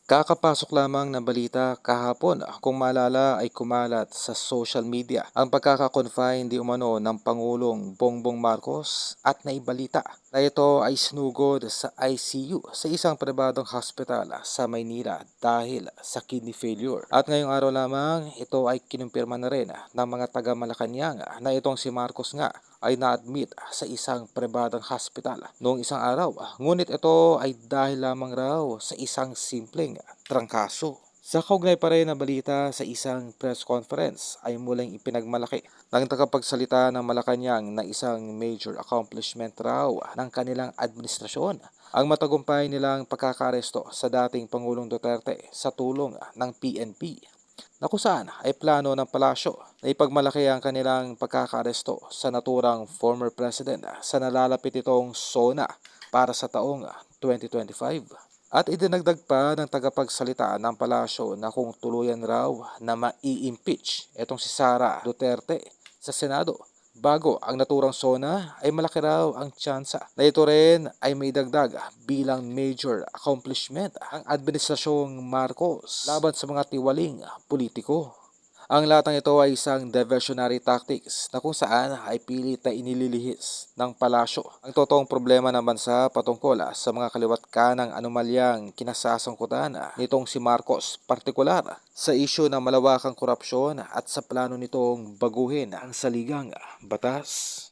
Kakapasok lamang ng balita kahapon kung maalala ay kumalat sa social media ang pagkakakonfine di umano ng Pangulong Bongbong Marcos at naibalita na ito ay sinugod sa ICU sa isang pribadong hospital sa Maynila dahil sa kidney failure. At ngayong araw lamang ito ay kinumpirma na rin ng mga taga Malacanang na itong si Marcos nga ay na-admit sa isang pribadong hospital noong isang araw. Ngunit ito ay dahil lamang raw sa isang simpleng trangkaso. Sa kaugnay pa rin na balita sa isang press conference ay muling ipinagmalaki ng tagapagsalita ng Malacanang na isang major accomplishment raw ng kanilang administrasyon ang matagumpay nilang pagkakaresto sa dating Pangulong Duterte sa tulong ng PNP na kung saan ay plano ng palasyo na ipagmalaki ang kanilang pagkakaresto sa naturang former president sa nalalapit itong SONA para sa taong 2025. At idinagdag pa ng tagapagsalita ng palasyo na kung tuluyan raw na mai-impeach itong si Sara Duterte sa Senado bago ang naturang SONA ay malaki raw ang tsansa na ito rin ay may dagdag bilang major accomplishment ang administrasyong Marcos laban sa mga tiwaling politiko. Ang latang ito ay isang diversionary tactics na kung saan ay pilit na inililihis ng palasyo ang totoong problema ng bansa patungkol sa mga kaliwat kanang anomalyang kinasasangkutan nitong si Marcos, partikular sa isyu ng malawakang korupsyon at sa plano nitong baguhin ang saligang batas.